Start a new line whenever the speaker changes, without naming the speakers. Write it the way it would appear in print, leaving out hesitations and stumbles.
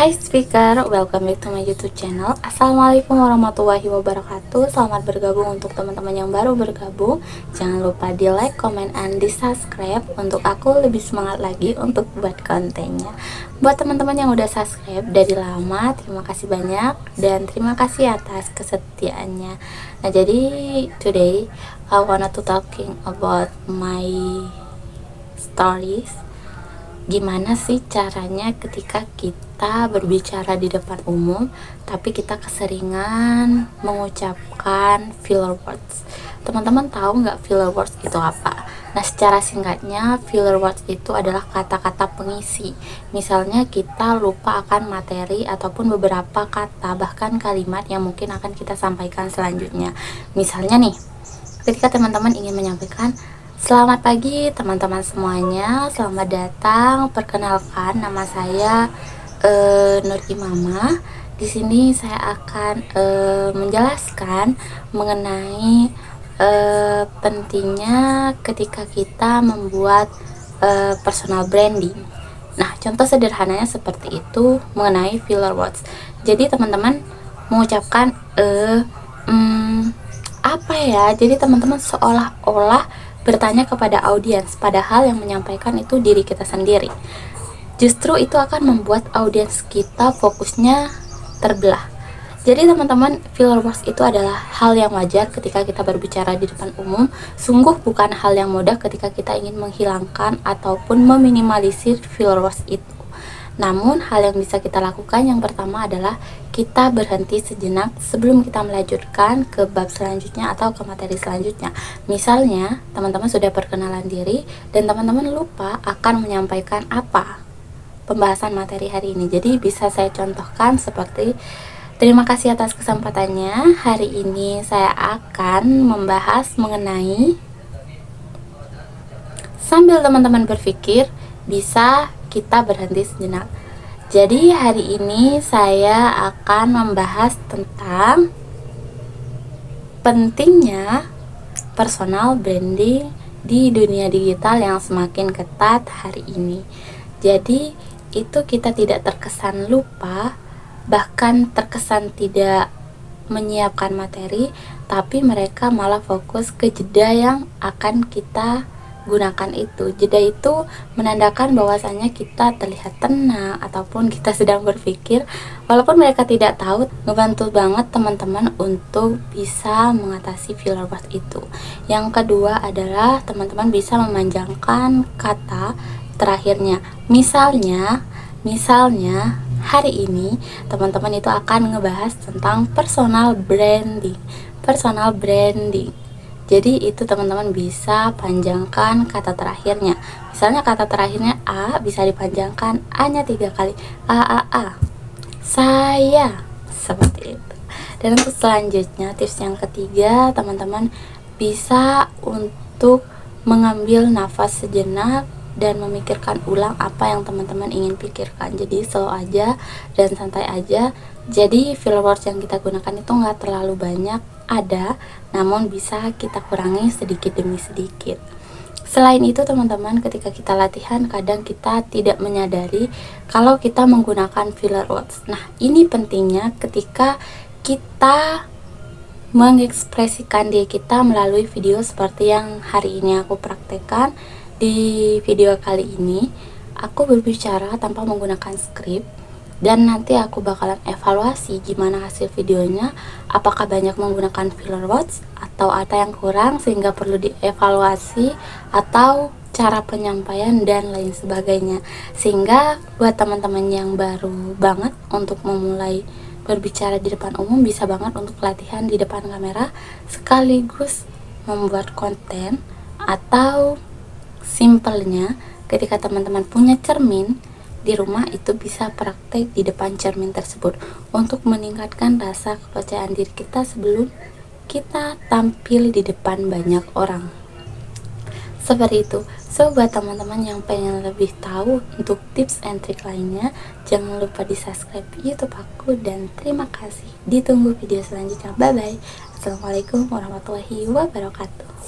Hai speaker, welcome back to my YouTube channel. Assalamualaikum warahmatullahi wabarakatuh. Selamat bergabung untuk teman-teman yang baru bergabung. Jangan lupa di like, comment, and di subscribe untuk aku lebih semangat lagi untuk buat kontennya. Buat teman-teman yang udah subscribe dari lama, terima kasih banyak dan terima kasih atas kesetiaannya. Nah, jadi today I wanna to talking about my stories. Gimana sih caranya ketika kita berbicara di depan umum tapi kita keseringan mengucapkan filler words? Teman-teman tahu nggak filler words itu apa? Nah, secara singkatnya filler words itu adalah kata-kata pengisi. Misalnya kita lupa akan materi ataupun beberapa kata bahkan kalimat yang mungkin akan kita sampaikan selanjutnya. Misalnya nih, ketika teman-teman ingin menyampaikan selamat pagi teman-teman semuanya, selamat datang. Perkenalkan, nama saya Nur Imamah. Di sini saya akan menjelaskan mengenai pentingnya ketika kita membuat personal branding. Nah, contoh sederhananya seperti itu mengenai filler words. Jadi teman-teman mengucapkan apa ya? Jadi teman-teman seolah-olah bertanya kepada audiens, padahal yang menyampaikan itu diri kita sendiri. Justru itu akan membuat audiens kita fokusnya terbelah. Jadi teman-teman, filler words itu adalah hal yang wajar ketika kita berbicara di depan umum. Sungguh bukan hal yang mudah ketika kita ingin menghilangkan ataupun meminimalisir filler words itu. Namun, hal yang bisa kita lakukan yang pertama adalah kita berhenti sejenak sebelum kita melanjutkan ke bab selanjutnya atau ke materi selanjutnya. Misalnya, teman-teman sudah perkenalan diri dan teman-teman lupa akan menyampaikan apa pembahasan materi hari ini. Jadi, bisa saya contohkan seperti, terima kasih atas kesempatannya. Hari ini saya akan membahas mengenai, sambil teman-teman berpikir, bisa kita berhenti sejenak. Jadi hari ini saya akan membahas tentang pentingnya personal branding di dunia digital yang semakin ketat hari ini. Jadi itu kita tidak terkesan lupa, bahkan terkesan tidak menyiapkan materi, tapi mereka malah fokus ke jeda yang akan kita gunakan itu. Jeda itu menandakan bahwasanya kita terlihat tenang ataupun kita sedang berpikir. Walaupun mereka tidak tahu, ngebantu banget teman-teman untuk bisa mengatasi filler words itu. Yang kedua adalah teman-teman bisa memanjangkan kata terakhirnya. Misalnya hari ini teman-teman itu akan ngebahas tentang personal branding. Jadi itu teman-teman bisa panjangkan kata terakhirnya. Misalnya kata terakhirnya A, bisa dipanjangkan A-nya 3 kali. A. Saya. Seperti itu. Dan untuk selanjutnya, tips yang ketiga, teman-teman bisa untuk mengambil nafas sejenak dan memikirkan ulang apa yang teman-teman ingin pikirkan. Jadi slow aja dan santai aja. Jadi filler words yang kita gunakan itu nggak terlalu banyak ada, namun bisa kita kurangi sedikit demi sedikit. Selain itu teman-teman, ketika kita latihan kadang kita tidak menyadari kalau kita menggunakan filler words. Nah, ini pentingnya ketika kita mengekspresikan diri kita melalui video seperti yang hari ini aku praktekkan. Di video kali ini aku berbicara tanpa menggunakan skrip, dan nanti aku bakalan evaluasi gimana hasil videonya, apakah banyak menggunakan filler words atau ada yang kurang sehingga perlu dievaluasi, atau cara penyampaian dan lain sebagainya. Sehingga buat teman-teman yang baru banget untuk memulai berbicara di depan umum, bisa banget untuk latihan di depan kamera sekaligus membuat konten. Atau simpelnya, ketika teman-teman punya cermin di rumah, itu bisa praktek di depan cermin tersebut untuk meningkatkan rasa kepercayaan diri kita sebelum kita tampil di depan banyak orang. Seperti itu. So, buat teman-teman yang pengen lebih tahu untuk tips and trick lainnya, jangan lupa di subscribe YouTube aku, dan terima kasih. Ditunggu video selanjutnya. Bye bye. Assalamualaikum warahmatullahi wabarakatuh.